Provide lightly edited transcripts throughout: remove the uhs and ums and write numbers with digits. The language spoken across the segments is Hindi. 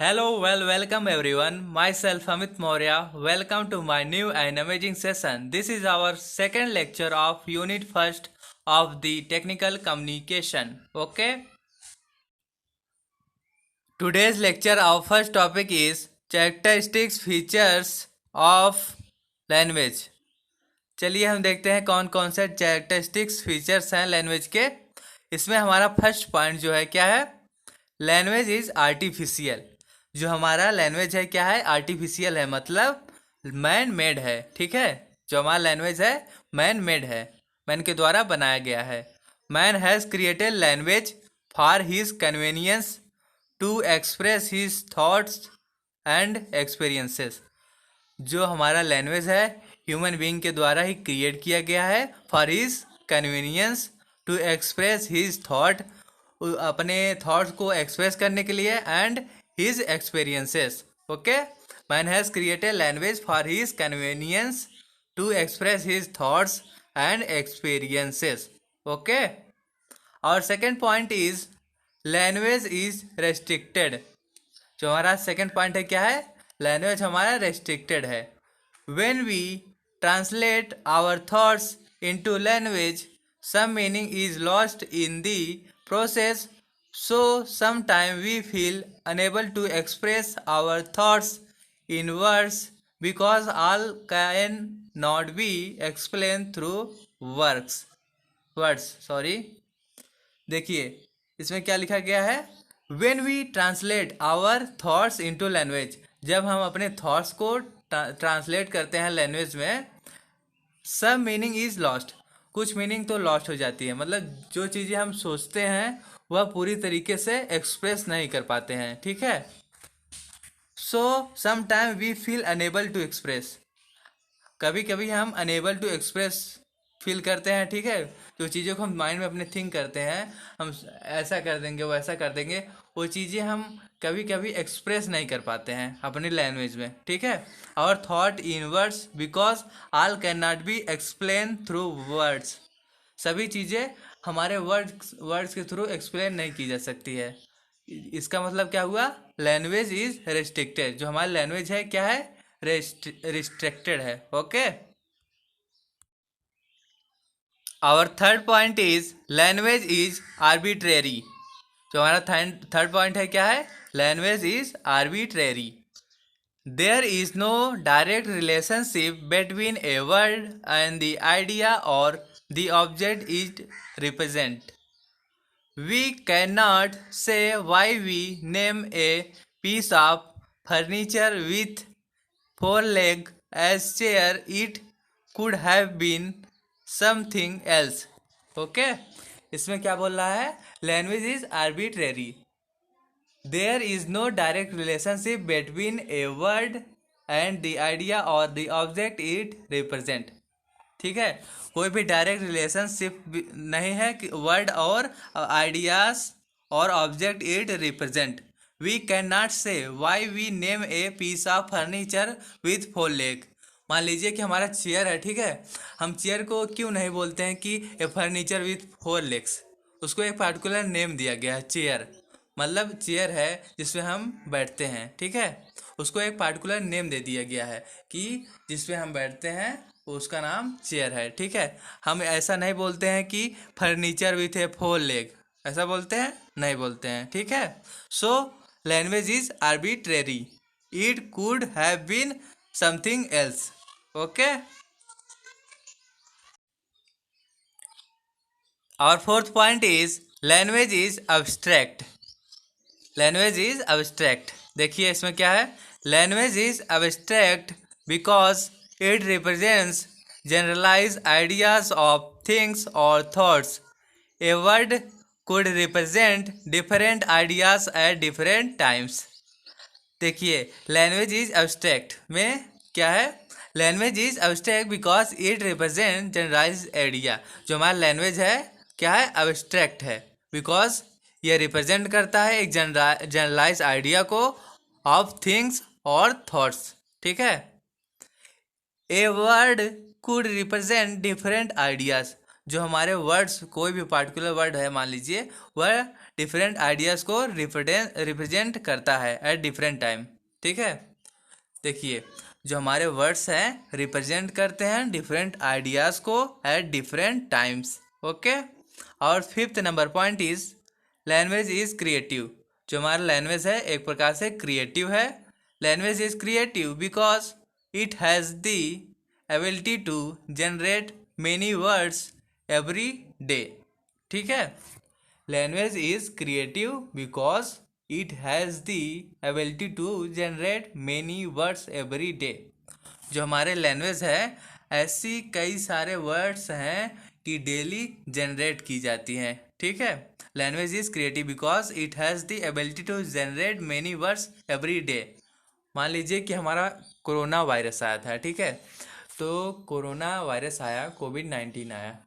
Welcome everyone. Myself Amit Maurya. Welcome to my new and amazing session. This is our second lecture of Unit First of the Technical Communication. Okay. Today's lecture, our first topic is characteristics features of language. चलिए हम देखते हैं कौन कौन से कैरेक्टरिस्टिक्स फीचर्स हैं लैंग्वेज के। इसमें हमारा फर्स्ट पॉइंट जो है क्या है, लैंग्वेज इज आर्टिफिशियल। जो हमारा लैंग्वेज है क्या है, आर्टिफिशियल है, मतलब मैन मेड है। ठीक है, जो हमारा लैंग्वेज है मैन मेड है, मैन के द्वारा बनाया गया है। Man has created language for his convenience to express his thoughts and experiences. जो हमारा लैंग्वेज है ह्यूमन बीइंग के द्वारा ही क्रिएट किया गया है for his convenience to express his thought, अपने थॉट्स को एक्सप्रेस करने के लिए, and his experiences. Okay, man has created language for his convenience to express his thoughts and experiences. Okay, और second point is language is restricted. जो हमारा सेकेंड पॉइंट है क्या है, लैंग्वेज हमारा रेस्ट्रिक्टेड है। When we translate our thoughts into language, some meaning is lost in the process, so sometimes we feel unable to express our thoughts in words because all can not be explained through words sorry। देखिए इसमें क्या लिखा गया है, when we translate our thoughts into language। जब हम अपने थॉट्स को ट्रांसलेट करते हैं लैंग्वेज में, सब मीनिंग इज लॉस्ट, कुछ मीनिंग तो लॉस्ट हो जाती है, मतलब जो चीज़ें हम सोचते हैं वह पूरी तरीके से एक्सप्रेस नहीं कर पाते हैं। ठीक है, so some time we feel unable to express. कभी कभी हम अनेबल टू एक्सप्रेस फील करते हैं। ठीक है, जो चीज़ों को हम माइंड में अपने थिंक करते हैं, हम ऐसा कर देंगे वैसा कर देंगे, वो चीज़ें हम कभी कभी एक्सप्रेस नहीं कर पाते हैं अपनी लैंग्वेज में। ठीक है, our thought in words because all can not be explain through words. सभी चीज़ें हमारे वर्ड्स के थ्रू एक्सप्लेन नहीं की जा सकती है। इसका मतलब क्या हुआ, लैंग्वेज इज रेस्ट्रिक्टेड। जो हमारी लैंग्वेज है क्या है, रिस्ट्रिक्टेड है। Okay, our third point is language is arbitrary. जो हमारा थर्ड पॉइंट है क्या है, language is arbitrary. There is no direct relationship between a word and the idea और the object is represent. We cannot say why we name a piece of furniture with four legs as chair. It could have been something else. Okay, इसमें क्या बोल रहा है, language is arbitrary. There is no direct relationship between a word and the idea और द ऑब्जेक्ट इट रिप्रेजेंट। ठीक है, कोई भी डायरेक्ट रिलेशनशिप नहीं है कि वर्ड और आइडियाज और object it represent. We can not say why we name a piece of furniture with four leg. मान लीजिए कि हमारा चेयर है, ठीक है, हम चेयर को क्यों नहीं बोलते हैं कि ए फर्नीचर विथ फोर लेग्स। उसको एक पार्टिकुलर नेम दिया गया है, चेयर, मतलब चेयर है जिसमें हम बैठते हैं। ठीक है, उसको एक पार्टिकुलर नेम दे दिया गया है कि जिसपे हम बैठते हैं उसका नाम चेयर है। ठीक है, हम ऐसा नहीं बोलते हैं कि furniture with a four leg, ऐसा बोलते हैं, नहीं बोलते हैं। ठीक है, so language is arbitrary, it could have been something else. Okay, our fourth point is language is abstract। Language is abstract. देखिए इसमें क्या है, language is abstract because it represents generalize ideas of things और thoughts. A word could represent different ideas at different times. देखिए लैंग्वेज इज अब्स्ट्रैक्ट में क्या है, language is abstract because it represent generalize idea. जो हमारा लैंग्वेज है क्या है, अब्स्ट्रैक्ट है, बिकॉज यह रिप्रेजेंट करता है एक जनरलाइज आइडिया को ऑफ थिंग्स और थॉट्स। ठीक है, ए word could represent different ideas. जो हमारे वर्ड्स, कोई भी पार्टिकुलर वर्ड है मान लीजिए, वह डिफरेंट आइडियाज़ को रिप्रेजेंट करता है एट डिफरेंट टाइम। ठीक है, देखिए जो हमारे वर्ड्स हैं रिप्रेजेंट करते हैं डिफरेंट आइडियाज़ को एट डिफरेंट टाइम्स। ओके, और fifth number point is language is creative. जो हमारा लैंग्वेज है एक प्रकार से क्रिएटिव है। Language is creative because it has the ability to generate many words every day. ठीक है, language is creative because it has the ability to generate many words every day. जो हमारे लैंग्वेज है ऐसी कई सारे वर्ड्स हैं कि डेली जनरेट की जाती हैं। ठीक है, language is creative because it has the ability to generate many words every day. मान लीजिए कि हमारा कोरोना वायरस आया था। ठीक है, तो कोरोना वायरस आया, कोविड-19 आया,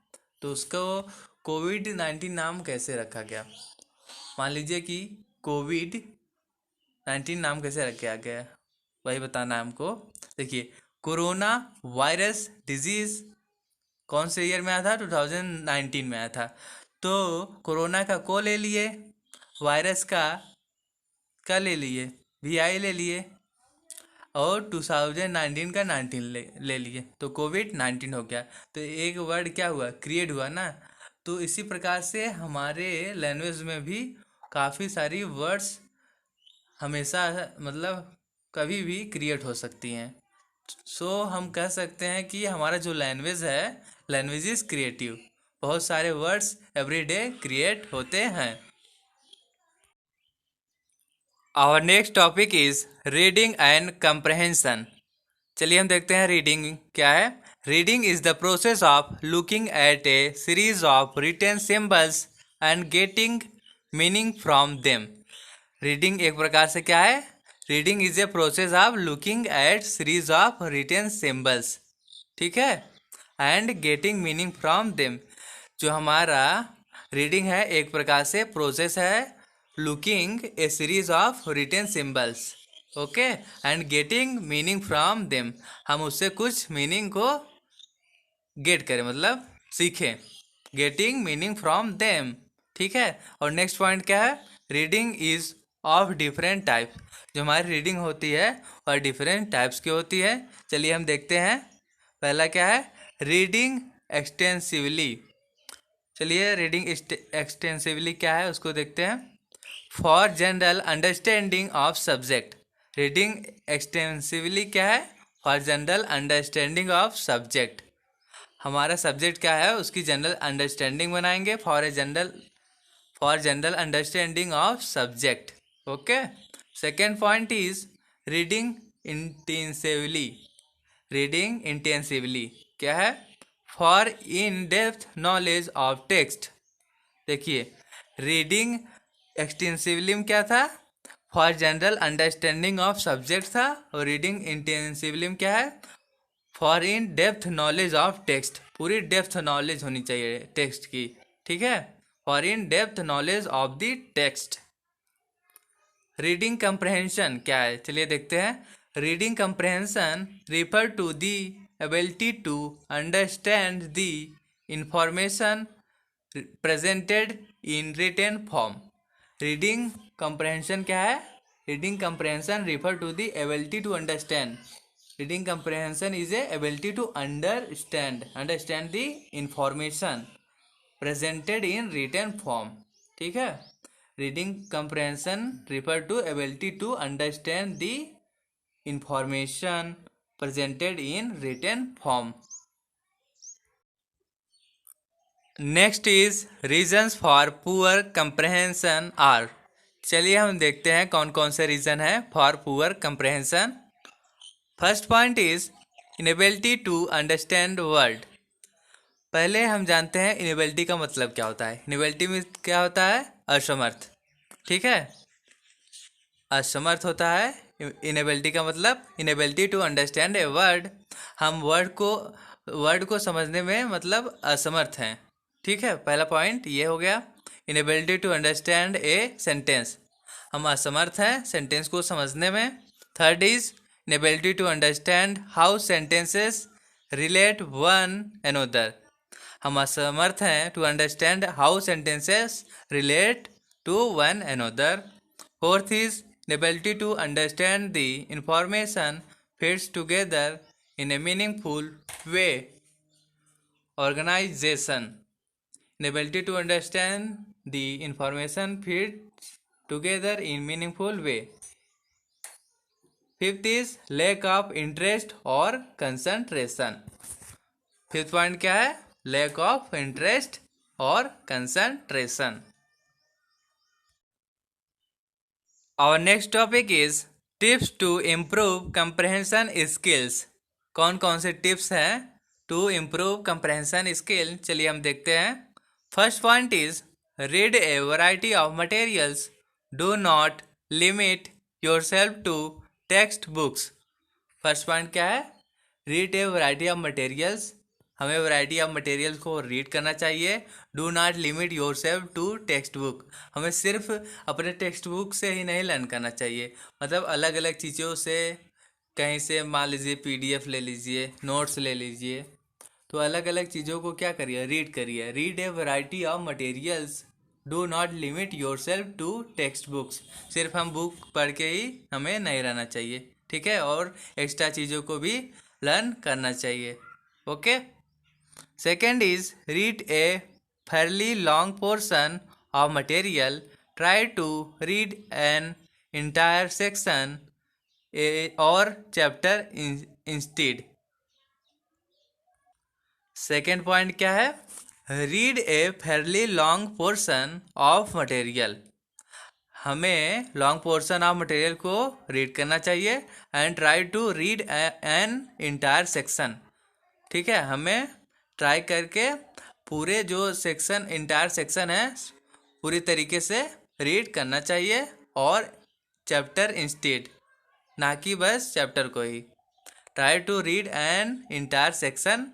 तो उसको कोविड-19 नाम कैसे रखा गया? मान लीजिए कि कोविड-19 नाम कैसे रखा गया, वही बताना है हमको। देखिए, कोरोना वायरस डिजीज़ कौन से ईयर में आया था? 2019 में आया था। तो कोरोना का को ले लिए, वायरस का ले लिए, VI ले लिए, और 2019 का 19 ले लिए, तो कोविड-19 हो गया। तो एक वर्ड क्या हुआ? क्रिएट हुआ ना। तो इसी प्रकार से हमारे लैंग्वेज में भी काफ़ी सारी वर्ड्स हमेशा मतलब कभी भी क्रिएट हो सकती हैं। सो हम कह सकते हैं कि हमारा जो लैंग्वेज है, लैंग्वेज इज क्रिएटिव। बहुत सारे वर्ड्स एवरीडे क्रिएट होते हैं। Our next topic is reading and comprehension. चलिए हम देखते हैं रीडिंग क्या है। Reading is the process of looking at a series of written symbols and getting meaning from them. Reading एक प्रकार से क्या है? Reading is a process of looking at series of written symbols, ठीक है, and getting meaning from them. जो हमारा रीडिंग है एक प्रकार से प्रोसेस है looking A series of written symbols, okay, and getting meaning from them. हम उससे कुछ मीनिंग को गेट करें, मतलब सीखें, गेटिंग मीनिंग फ्रॉम देम। ठीक है, और नेक्स्ट पॉइंट क्या है? Reading is of different type. जो हमारी रीडिंग होती है वह डिफरेंट टाइप्स की होती है। चलिए हम देखते हैं। पहला क्या है? Reading extensively. चलिए रीडिंग एक्सटेंसिवली क्या है उसको देखते हैं। For general understanding of subject. Reading extensively क्या है? For general understanding of subject. हमारा सब्जेक्ट क्या है उसकी जनरल अंडरस्टैंडिंग बनाएंगे। For general understanding of subject, okay. Second point is reading intensively. Reading intensively क्या है? For in depth knowledge of text. देखिए, रीडिंग एक्सटेंसिवली में क्या था? For general understanding of subject था, और रीडिंग इंटेंसिवली में क्या है? For in depth knowledge of text. पूरी डेप्थ नॉलेज होनी चाहिए टेक्स्ट की, ठीक है, for in depth knowledge of the text. Reading comprehension क्या है? चलिए देखते हैं। Reading comprehension refer to the ability to understand the information presented in written form. Reading comprehension क्या है? Reading comprehension refer to the ability to understand. Reading comprehension is a ability to understand the information presented in written form, ठीक है। Reading comprehension refer to ability to understand the information presented in written form। Next is reasons for poor comprehension are. चलिए हम देखते हैं कौन कौन से रीजन है for poor comprehension. First point is inability to understand word. पहले हम जानते हैं इनेबिलिटी का मतलब क्या होता है। इनेबिलिटी में क्या होता है? असमर्थ, ठीक है, असमर्थ होता है। इनेबिलिटी का मतलब inability to understand a word. हम वर्ड को समझने में मतलब असमर्थ हैं, ठीक है। पहला पॉइंट ये हो गया। Inability to understand a sentence, हम असमर्थ हैं सेंटेंस को समझने में। Third is inability to understand how sentences relate one another। हम असमर्थ हैं to understand how sentences relate to one another. Fourth is the ability to understand the information fits together in a meaningful way. Organization. The ability to understand the information fits together in meaningful way. Fifth is lack of interest or concentration. Fifth point क्या है? लैक ऑफ इंटरेस्ट और concentration. Our next topic is tips to improve comprehension skills. कौन कौन से टिप्स हैं टू इम्प्रूव कंप्रहेंशन स्किल? चलिए हम देखते हैं. First point is read a variety of materials. Do not limit yourself to text books. First point क्या है? Read a variety of materials. हमें वैरायटी ऑफ मटेरियल्स को रीड करना चाहिए. Do not limit yourself to text book. हमें सिर्फ अपने टेक्स्ट बुक से ही नहीं लर्न करना चाहिए, मतलब अलग अलग चीज़ों से, कहीं से मान लीजिए PDF ले लीजिए, नोट्स ले लीजिए, तो अलग अलग चीज़ों को क्या करिए? रीड करिए. Read a variety of materials. Do not limit yourself to text books. सिर्फ हम बुक पढ़ के ही हमें नहीं रहना चाहिए, ठीक है, और एक्स्ट्रा चीज़ों को भी लर्न करना चाहिए. Okay. Second is read a fairly long portion of material. Try to read an entire section or chapter instead. Second point क्या है? Read a fairly long portion of material. हमें लॉन्ग पोर्शन ऑफ मटेरियल को रीड करना चाहिए. And try to read an entire section. ठीक है, हमें ट्राई करके पूरे जो सेक्शन, इंटायर सेक्शन है, पूरी तरीके से रीड करना चाहिए, और चैप्टर इंस्टेड, ना कि बस चैप्टर को ही. Try to read an entire section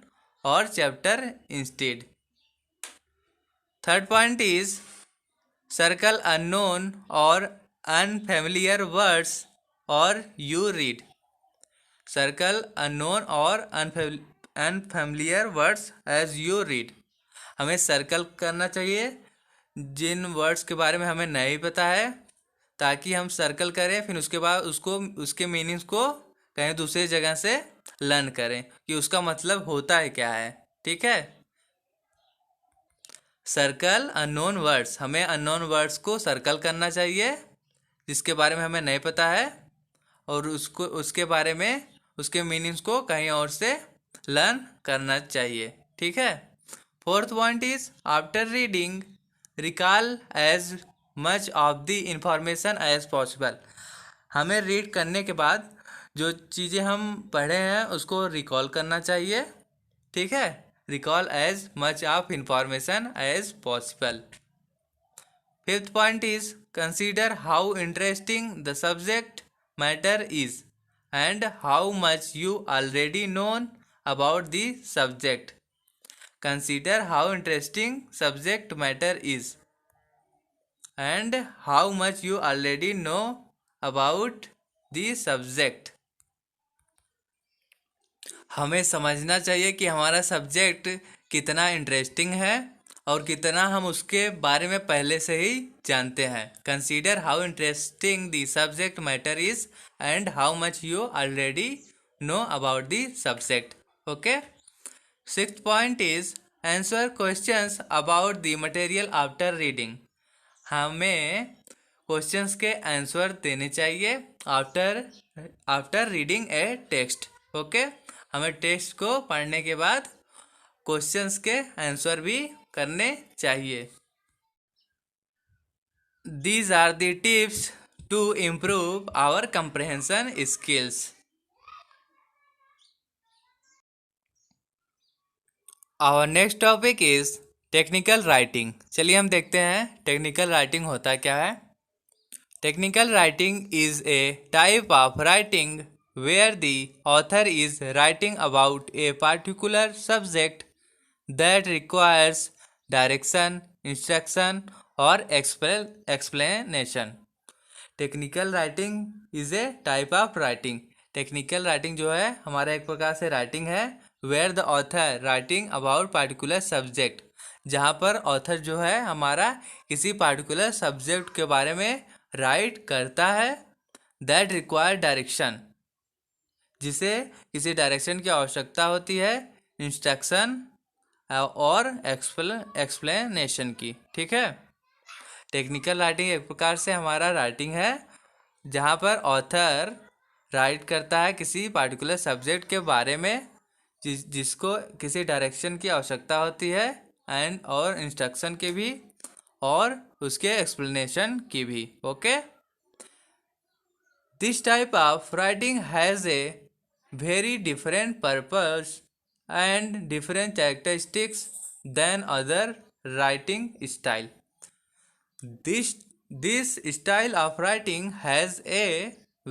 or chapter instead. Third point is circle unknown or unfamiliar words or you read. Circle unknown or unfamiliar words as you read. हमें सर्कल करना चाहिए जिन वर्ड्स के बारे में हमें नहीं पता है, ताकि हम सर्कल करें, फिर उसके बाद उसके मीनिंग्स को कहीं दूसरी जगह से लर्न करें कि उसका मतलब होता है क्या है. ठीक है. Circle unknown words. हमें अननोन वर्ड्स को सर्कल करना चाहिए जिसके बारे में हमें नहीं पता है, और उसके बारे में उसके मीनिंग्स को कहीं और से लर्न करना चाहिए. ठीक है. Fourth point is after reading recall as much of the information as possible. हमें रीड करने के बाद जो चीज़ें हम पढ़े हैं उसको रिकॉल करना चाहिए. ठीक है. Recall as much of information as possible. Fifth point is consider how interesting the subject matter is and how much you already known about the subject. Consider how interesting subject matter is and how much you already know about the subject. हमें समझना चाहिए कि हमारा सब्जेक्ट कितना इंटरेस्टिंग है और कितना हम उसके बारे में पहले से ही जानते हैं. Consider how interesting the subject matter is and how much you already know about the subject. Okay. Sixth point is answer questions about the material after reading. हमें क्वेश्चंस के आंसर देने चाहिए आफ्टर रीडिंग ए टेक्स्ट. ओके. हमें टेक्स्ट को पढ़ने के बाद क्वेश्चंस के आंसर भी करने चाहिए. These are the tips to improve our comprehension skills. Our next topic is technical writing. चलिए हम देखते हैं technical writing होता क्या है. Technical writing is a type of writing where the author is writing about a particular subject that requires direction, instruction और explanation. Technical writing is a type of writing. Technical writing जो है हमारा एक प्रकार से राइटिंग है where the author writing about particular subject, जहाँ पर ऑथर जो है हमारा किसी पार्टिकुलर सब्जेक्ट के बारे में राइट करता है, दैट रिक्वायर डायरेक्शन, जिसे किसी डायरेक्शन की आवश्यकता होती है, इंस्ट्रक्शन और एक्सप्लेनेशन की। ठीक है। टेक्निकल राइटिंग एक प्रकार से हमारा राइटिंग है जहाँ पर ऑथर राइट करता है किसी पार्टिकुलर सब्जेक्ट के बारे में जिसको किसी डायरेक्शन की आवश्यकता होती है, एंड और इंस्ट्रक्शन की भी और उसके एक्सप्लेनेशन की भी। Okay. This type of writing has a very different purpose and different characteristics than other writing style. This style of writing has a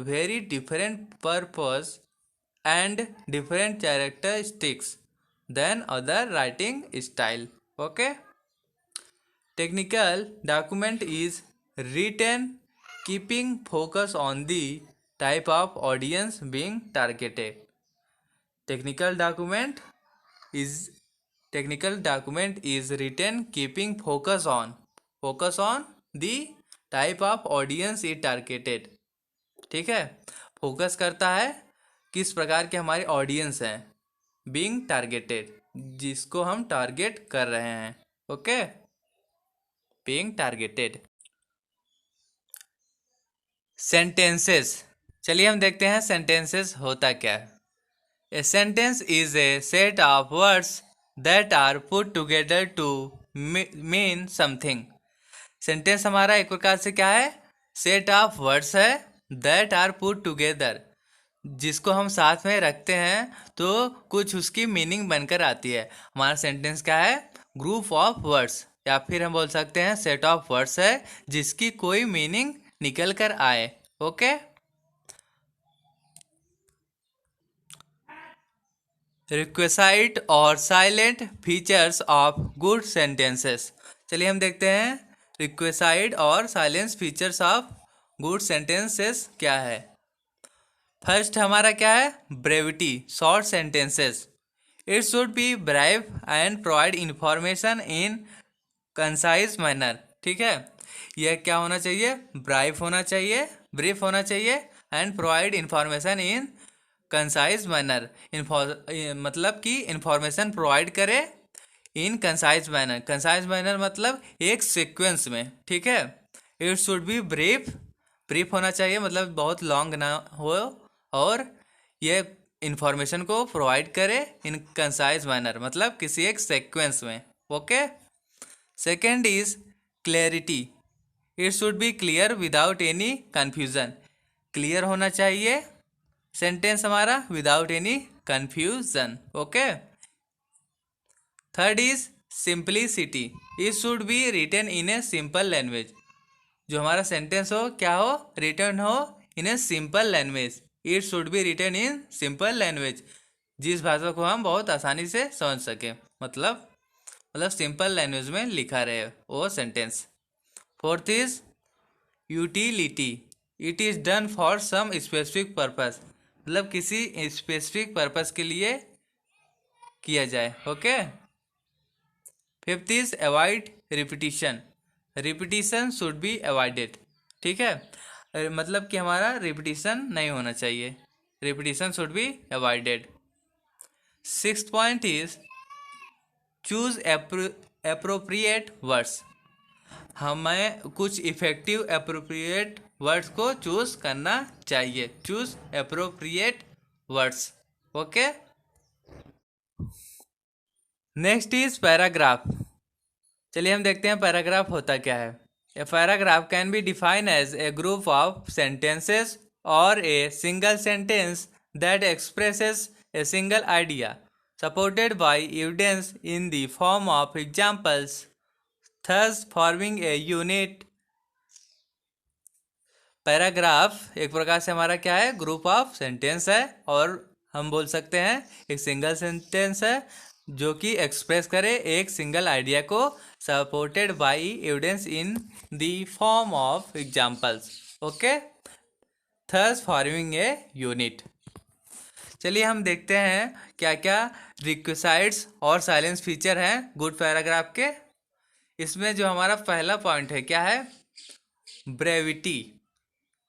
very different purpose and different characteristics than other writing style. Okay. Technical document is written keeping focus on the type of audience being targeted. Technical document is technical document is written keeping focus on the type of audience is targeted. ठीक है। फोकस करता है किस प्रकार के हमारे ऑडियंस हैं, बीइंग टारगेटेड, जिसको हम टारगेट कर रहे हैं। ओके। Being targeted. सेंटेंसेस, चलिए हम देखते हैं सेंटेंसेस होता क्या है। A sentence is a set of words that are put together to mean something. Sentence हमारा एक प्रकार से क्या है, सेट ऑफ वर्ड्स है दैट आर पुट टुगेदर, जिसको हम साथ में रखते हैं तो कुछ उसकी मीनिंग बनकर आती है। हमारा सेंटेंस क्या है, ग्रुप ऑफ वर्ड्स, या फिर हम बोल सकते हैं सेट ऑफ वर्ड्स है जिसकी कोई मीनिंग निकल कर आए। ओके। रिक्वेसाइट और salient features of good sentences. चलिए हम देखते हैं रिक्वेसाइड और silence features of good sentences क्या है। फर्स्ट हमारा क्या है, brevity, short sentences. It should B bribe and provide information in concise manner. ठीक है। यह क्या होना चाहिए, ब्राइव होना चाहिए, ब्रीफ होना चाहिए, and provide information in concise manner, मतलब कि इंफॉर्मेशन प्रोवाइड करे इन कंसाइज मैनर। कंसाइज मैनर मतलब एक सीक्वेंस में। ठीक है। It should B brief, brief होना चाहिए मतलब बहुत लॉन्ग ना हो, और ये इंफॉर्मेशन को प्रोवाइड करे इन कंसाइज मैनर मतलब किसी एक सीक्वेंस में। Okay. Second is clarity. It should be clear without any confusion. Clear होना चाहिए सेंटेंस हमारा without any confusion. Okay. Third is simplicity. It should be written in a simple language. जो हमारा सेंटेंस हो क्या हो, रिटन हो in a simple language. It should be written in simple language, जिस भाषा को हम बहुत आसानी से समझ सके, मतलब सिंपल लैंग्वेज में लिखा रहे वो sentence. Fourth is utility. It is done for some specific purpose, मतलब किसी स्पेसिफिक पर्पस के लिए किया जाए। Okay. Fifth is avoid repetition. Repetition should be avoided. ठीक है। मतलब कि हमारा रिपीटिशन नहीं होना चाहिए, repetition should be avoided. Sixth point is choose appropriate words. हमें कुछ इफेक्टिव एप्रोप्रिएट वर्ड्स को चूज करना चाहिए। Choose appropriate words. Okay. Next is paragraph. चलिए हम देखते हैं पैराग्राफ होता क्या है। A paragraph can be define as a group of sentences or a single sentence that expresses a single idea supported by evidence in the form of examples, thus forming a unit। Paragraph एक प्रकार से हमारा क्या है, ग्रुप ऑफ सेंटेंस है, और हम बोल सकते हैं एक सिंगल सेंटेंस है जो कि एक्सप्रेस करे एक सिंगल आइडिया को, supported by evidence in the form of examples. Okay. Thus forming a unit. चलिए हम देखते हैं क्या क्या रिक्विसाइड्स और साइलेंस फीचर हैं गुड पैराग्राफ के। इसमें जो हमारा पहला पॉइंट है क्या है, ब्रेविटी,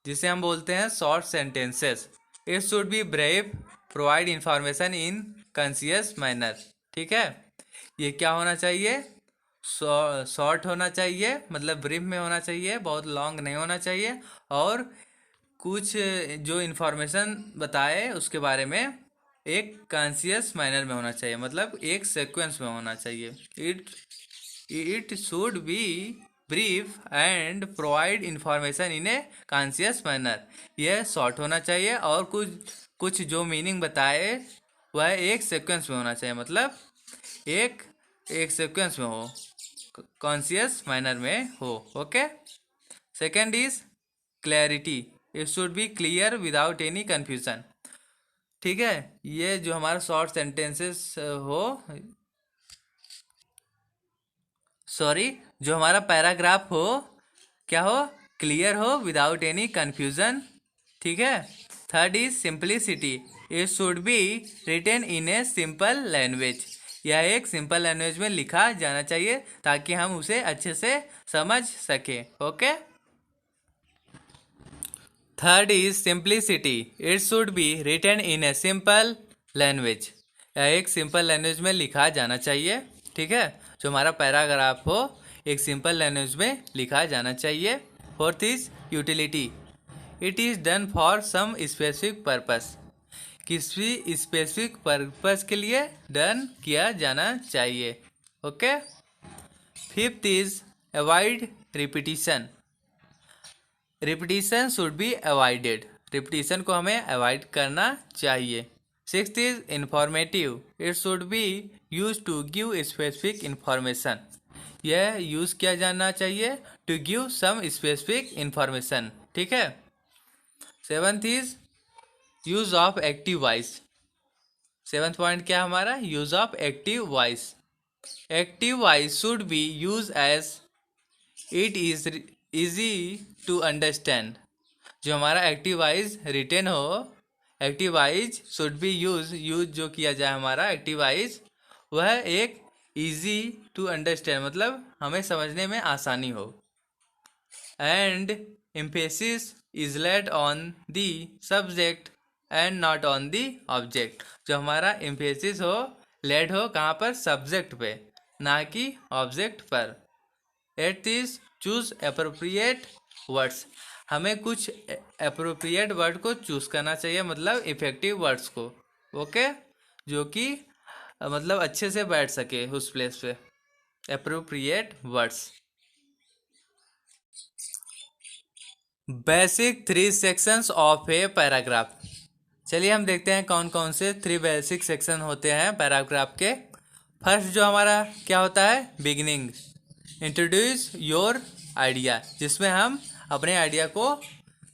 जिसे हम बोलते हैं short sentences. It should be brave, provide information in conscious manner. ठीक है, ये क्या होना चाहिए, शॉर्ट होना चाहिए, मतलब ब्रीफ में होना चाहिए, बहुत लॉन्ग नहीं होना चाहिए, और कुछ जो इन्फॉर्मेशन बताए उसके बारे में एक कॉन्शियस मैनर में होना चाहिए, मतलब एक सीक्वेंस में होना चाहिए। It should B brief and provide information in a conscious manner. यह शॉर्ट होना चाहिए और कुछ जो मीनिंग बताए वह एक सीक्वेंस में होना चाहिए, मतलब एक एक सीक्वेंस में हो, कॉन्शियस मैनर में हो। Okay. Second is clarity, it should be clear without any confusion. ठीक है, ये जो हमारा शॉर्ट सेंटेंसेस हो, सॉरी, जो हमारा पैराग्राफ हो क्या हो, क्लियर हो विदाउट एनी कन्फ्यूजन। ठीक है। Third is simplicity, it should be written in a simple language. यह एक सिंपल लैंग्वेज में लिखा जाना चाहिए ताकि हम उसे अच्छे से समझ सके। Okay. Third is simplicity, it should be written in a simple language. यह एक सिंपल लैंग्वेज में लिखा जाना चाहिए। ठीक है, जो हमारा पैराग्राफ हो एक सिंपल लैंग्वेज में लिखा जाना चाहिए। Fourth is utility, it is done for some specific purpose. किसी स्पेसिफिक पर्पस के लिए डन किया जाना चाहिए। Okay. Fifth is avoid repetition, repetition should be avoided. Repetition को हमें अवॉइड करना चाहिए। Sixth is informative, it should be use to give specific information. यह यूज़ किया जाना चाहिए to give some specific information. ठीक है। Seventh is use of active voice. Seventh point क्या हमारा, use of active voice. Active voice should be use as it is easy to understand. जो हमारा एक्टिव वॉइस रिटेन हो, active voice should be use जो किया जाए हमारा एक्टिव वॉइस, वह एक इजी टू अंडरस्टैंड, मतलब हमें समझने में आसानी हो। And emphasis is laid on the subject and not on the object. जो हमारा एम्फेसिस हो, लेड हो कहाँ पर, सब्जेक्ट पे, ना कि ऑब्जेक्ट पर। Eighth is choose appropriate words, हमें कुछ अप्रोप्रिएट वर्ड को चूज करना चाहिए, मतलब इफेक्टिव वर्ड्स को। ओके, जो कि मतलब अच्छे से बैठ सके उस प्लेस पे, appropriate words. Basic 3 sections of a paragraph. चलिए हम देखते हैं कौन कौन से 3 बेसिक सेक्शन होते हैं पैराग्राफ के। फर्स्ट जो हमारा क्या होता है, बिगिनिंग, इंट्रोड्यूस योर आइडिया, जिसमें हम अपने आइडिया को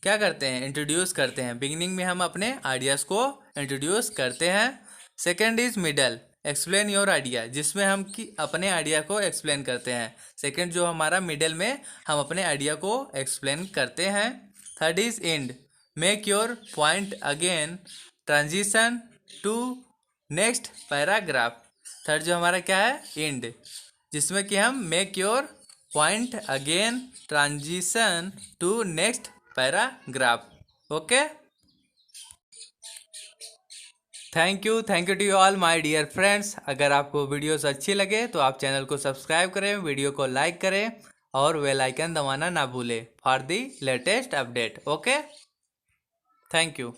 क्या करते हैं, इंट्रोड्यूस करते हैं। बिगिनिंग में हम अपने आइडियाज़ को इंट्रोड्यूस करते हैं। Second is middle, explain your idea, जिसमें हम अपने आइडिया को एक्सप्लेन करते हैं। सेकेंड जो हमारा मिडल में हम अपने आइडिया को एक्सप्लेन करते हैं। Third is end, make your point again, transition to next paragraph. Third जो हमारा क्या है, एंड, जिसमें कि हम make your point again, transition to next paragraph. Okay, thank you to you all my dear friends. अगर आपको वीडियोस अच्छी लगे तो आप चैनल को सब्सक्राइब करें, वीडियो को लाइक करें और बेल आइकन दबाना ना भूलें for the latest update. Okay, thank you.